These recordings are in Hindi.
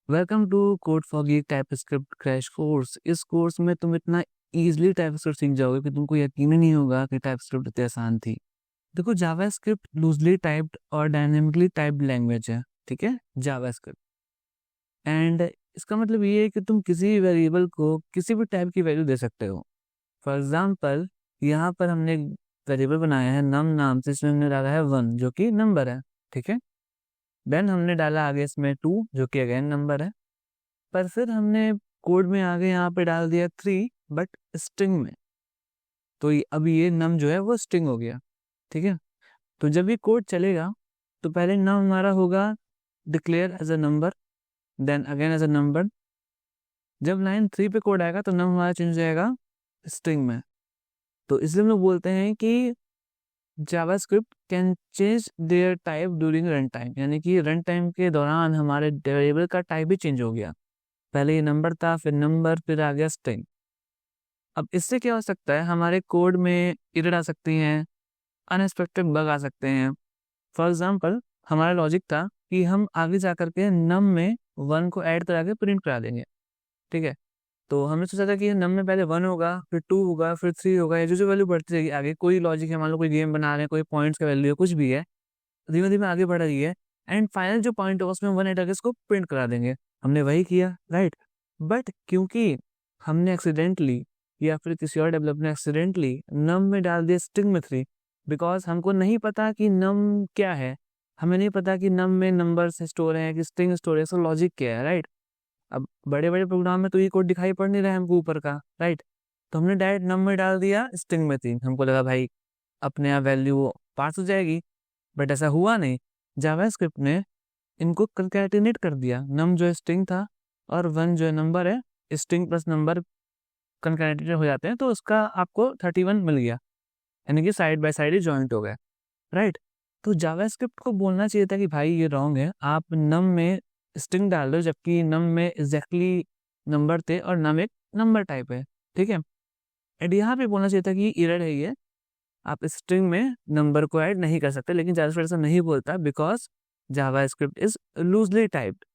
Welcome to Code for Geek TypeScript crash course. इस कोर्स में तुम इतना इजीली टाइपस्क्रिप्ट सीख जाओगे कि तुमको यकीन ही नहीं होगा कि टाइपस्क्रिप्ट इतनी आसान थी। देखो, जावास्क्रिप्ट लूजली टाइप्ड और डायनेमिकली टाइप्ड लैंग्वेज है, ठीक है, जावास्क्रिप्ट। एंड इसका मतलब ये है कि तुम किसी भी वेरिएबल को किसी भी टाइप की वैल्यू दे सकते हो। फॉर एग्जाम्पल, यहाँ पर हमने वेरिएबल बनाया है नम नाम से, इसमें हमने डाला है 1 जो कि नंबर है, ठीक है। देन हमने डाला आगे इसमें 2 जो कि अगेन नंबर है। पर फिर हमने कोड में आगे यहाँ पे डाल दिया 3 बट स्ट्रिंग में। तो अब ये नम जो है वो स्ट्रिंग हो गया, ठीक है। तो जब ये कोड चलेगा तो पहले नम हमारा होगा declare as a number, then again as a number. जब लाइन 3 पे कोड आएगा तो नम हमारा चेंज हो जाएगा स्ट्रिंग में। तो इसलिए हम लोग बोलते हैं कि JavaScript can change their type during run time, यानी कि रन टाइम के दौरान हमारे वेरिएबल का टाइप भी चेंज हो गया। पहले ये नंबर था, फिर नंबर, फिर आ गया स्ट्रिंग। अब इससे क्या हो सकता है, हमारे कोड में एरर आ सकती हैं, अनएक्सपेक्टेड बग आ सकते हैं। फॉर एग्जांपल, हमारा लॉजिक था कि हम आगे जा करके नम में 1 को ऐड करा के प्रिंट करा देंगे, ठीक है। तो हमने सोचा था कि नम में पहले 1 होगा, फिर 2 होगा, फिर 3 होगा, ये जो जो वैल्यू बढ़ती रहेगी आगे। कोई लॉजिक है, मान लो कोई गेम बना रहे हैं, कोई पॉइंट्स का वैल्यू है, कुछ भी है, धीमे धीमे आगे बढ़ रही है। एंड फाइनल जो पॉइंट होगा उसमें 1 ऐड करके इसको प्रिंट करा देंगे। हमने वही किया, राइट। बट क्योंकि हमने एक्सीडेंटली या फिर किसी और डेवलपर ने एक्सीडेंटली नम में डाल दिया स्ट्रिंग में 3, बिकॉज हमको नहीं पता कि नम क्या है। हमें नहीं पता कि नम में नंबर स्टोर है कि स्ट्रिंग स्टोर है, इसका लॉजिक क्या है, राइट। अब बड़े बड़े प्रोग्राम में तो ये कोड दिखाई पड़ नहीं रहा है हमको ऊपर का, राइट। तो हमने डायरेक्ट नम में डाल दिया स्ट्रिंग में 3। हमको लगा भाई अपने आप वैल्यू पास हो जाएगी, बट ऐसा हुआ नहीं। जावास्क्रिप्ट ने इनको कंकैटिनेट कर दिया, नम जो स्ट्रिंग था और 1 जो नंबर है, स्ट्रिंग प्लस नंबर कंकैटिनेट हो जाते हैं, तो उसका आपको 31 मिल गया, यानी कि side by side he joint हो गए, राइट। तो जावास्क्रिप्ट को बोलना चाहिए था कि भाई ये रॉन्ग है, आप नम में स्ट्रिंग डाल दो, जबकि नम में एग्जैक्टली नंबर थे और नम एक नंबर टाइप है, ठीक है। एंड यहाँ पे बोलना चाहिए था कि एरर है ये, आप स्ट्रिंग में नंबर को ऐड नहीं कर सकते। लेकिन जावास्क्रिप्ट ऐसा नहीं बोलता, because JavaScript is loosely typed,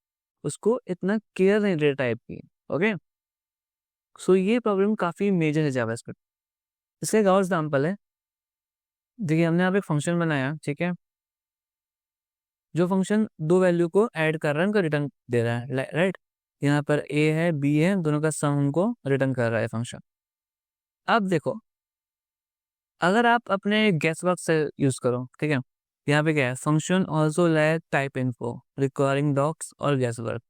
उसको इतना केयर नहीं दे टाइप की, ओके। सो ये प्रॉब्लम काफी मेजर है जावास्क्रिप्ट। इसका एक और एग्जाम्पल है, देखिए हमने यहाँ पे एक फंक्शन बनाया, ठीक है। जो फंक्शन दो वैल्यू को ऐड कर रहा है, उनको रिटर्न दे रहा है, राइट। यहाँ पर ए है, बी है, दोनों का सम हमको रिटर्न कर रहा है फंक्शन। अब देखो, अगर आप अपने गेस वर्क से यूज करो, ठीक है। यहाँ पे क्या है, function also lack type info requiring docs और गेस वर्क।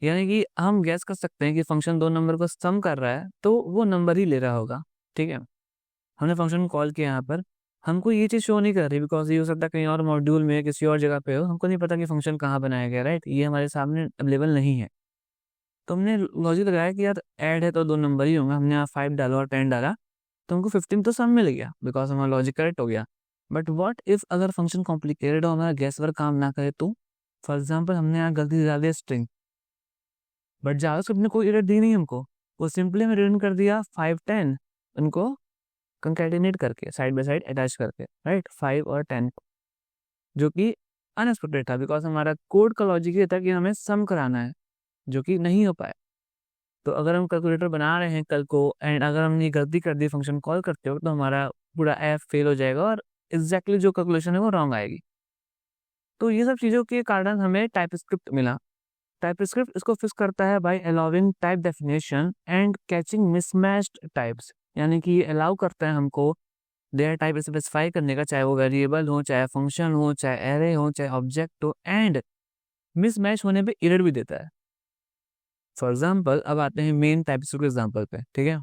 यानी कि हम गैस कर सकते हैं कि फंक्शन दो नंबर को सम कर रहा है तो वो नंबर ही ले रहा होगा, ठीक है। हमने फंक्शन कॉल किया, यहाँ पर हमको ये चीज़ शो नहीं कर रही, बिकॉज ये हो सकता है कहीं और मॉड्यूल में किसी और जगह पे हो, हमको नहीं पता कि फंक्शन कहाँ बनाया गया, राइट। ये हमारे सामने अवेलेबल नहीं है। तो हमने लॉजिक लगाया कि यार ऐड है तो दो नंबर ही होंगे। हमने यहाँ 5 डाला और 10 डाला, तो हमको 15 तो सम मिल गया, बिकॉज हमारा लॉजिक करेक्ट हो गया। बट वॉट इफ अगर फंक्शन कॉम्प्लिकेटेड हो, हमारा गैस वर्क काम ना करे तो। फॉर एग्जाम्पल, हमने यहाँ गलती से डाल दिया स्ट्रिंग, बट जावास्क्रिप्ट ने कोई एरर दी नहीं हमको, वो सिंपली हमें रिटर्न कर दिया 5 10, उनको कंकैटिनेट करके साइड बाय साइड अटैच करके, राइट, 5 और 10, जो कि अनएक्सपेक्टेड था, बिकॉज हमारा कोड का लॉजिक ये था कि हमें सम कराना है, जो कि नहीं हो पाया। तो अगर हम कैलकुलेटर बना रहे हैं कल को, एंड अगर हमने गलती कर दी फंक्शन कॉल करते हो, तो हमारा पूरा ऐप फेल हो जाएगा और एग्जैक्टली जो कैलकुलेशन है वो रॉन्ग आएगी। तो ये सब चीज़ों के कारण हमें टाइपस्क्रिप्ट मिला। टाइपस्क्रिप्ट इसको फिक्स करता है bye allowing type definition and catching mismatched types, यानी कि ये अलाउ करता है हमको देयर टाइप स्पेसिफाई करने का, चाहे वो वेरिएबल हो, चाहे फंक्शन हो, चाहे एरे हो, चाहे ऑब्जेक्ट हो, एंड मिसमैच होने पे एरर भी देता है। फॉर एग्जाम्पल, अब आते हैं मेन टाइपस्क्रिप्ट एग्जाम्पल पे, ठीक है।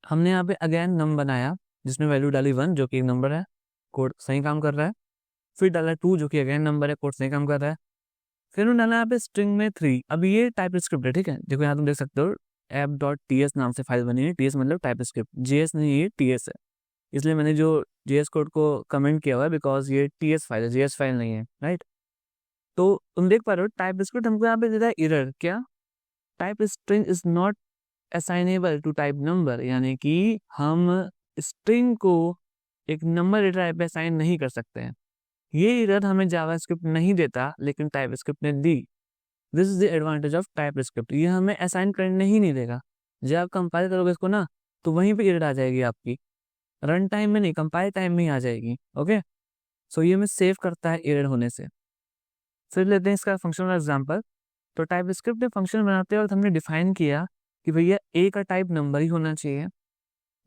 हमने यहाँ पे अगेन नम बनाया, जिसमें वैल्यू डाली 1 जो कि एक नंबर है, कोड सही काम कर रहा है। फिर डाला 2 जो कि अगेन नंबर है, कोड सही काम कर रहा है। फिर उन्होंने डाला यहाँ पे स्ट्रिंग में 3। अब ये टाइप स्क्रिप्ट है, ठीक है। देखो यहाँ तुम देख सकते हो app.ts नाम से फाइल बनी है। टीएस मतलब टाइप स्क्रिप्ट, जेएस नहीं, ये टीएस है। इसलिए मैंने जो जेएस कोड को कमेंट किया हुआ है, बिकॉज ये टीएस फाइल है, जेएस फाइल नहीं है, राइट। तो तुम देख पा रहे हो टाइप स्क्रिप्ट हमको यहाँ पे देता है एरर, क्या, type string is not assignable to type number, यानी कि हम स्ट्रिंग को एक नंबर टाइप पे असाइन नहीं कर सकते हैं। ये एरर हमें जावास्क्रिप्ट नहीं देता, लेकिन टाइपस्क्रिप्ट ने दी। This is the advantage of TypeScript. ये हमें असाइन करने ही नहीं देगा। जब आप कंपाइल करोगे इसको ना, तो वहीं पे एरर आ जाएगी आपकी, रन टाइम में नहीं, कंपाइल टाइम में ही आ जाएगी। ओके, सो ये हमें सेव करता है एरर होने से। फिर लेते हैं इसका फंक्शनल एग्जांपल। तो टाइप स्क्रिप्ट में फंक्शन बनाते वक्त हमने डिफाइन किया कि भैया ए का टाइप नंबर ही होना चाहिए,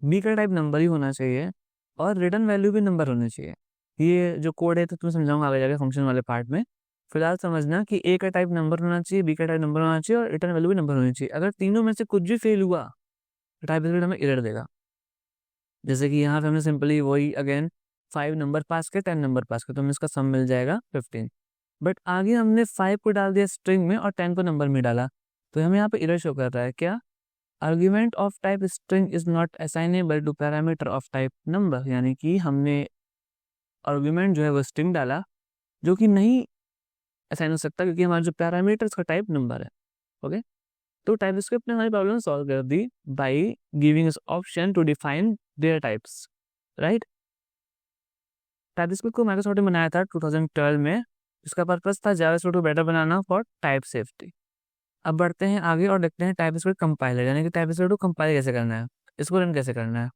बी का टाइप नंबर ही होना चाहिए, और रिटर्न वैल्यू भी नंबर होनी चाहिए। ये जो कोड है तो तुम्हें समझाऊंगा आगे जाके फंक्शन वाले पार्ट में। फिलहाल समझना कि ए का टाइप नंबर होना चाहिए, बी का टाइप नंबर होना चाहिए, और रिटर्न वैल्यू भी नंबर होनी चाहिए। अगर तीनों में से कुछ भी फेल हुआ तो टाइप स्क्रिप्ट हमें एरर देगा। जैसे कि यहाँ पे हमने सिंपली वही अगेन 5 नंबर पास के 10 नंबर पास के, तो हमें इसका सम मिल जाएगा 15। बट आगे हमने 5 को डाल दिया स्ट्रिंग में और 10 को नंबर में डाला, तो हमें यहाँ पे एरर शो कर रहा है क्या, argument of type string is not assignable to parameter of type number. यानी कि हमने आर्ग्यूमेंट जो है वो स्ट्रिंग डाला जो कि नहीं असाइन हो सकता क्योंकि हमारा जो पैरामीटर उसका टाइप नंबर है। ओके, तो टाइप स्क्रिप्ट ने हमारी प्रॉब्लम सॉल्व कर दी by giving us option to define their types, right. TypeScript को माइक्रोसॉफ्ट ने बनाया था 2012 में। इसका पर्पस था जावास्क्रिप्ट को better banana for type safety. अब बढ़ते हैं आगे और देखते हैं टाइप स्क्रिप्ट कंपाइलर, यानी कि टाइप स्क्रिप्ट को कंपाइल कैसे करना है, इसको रन कैसे करना है।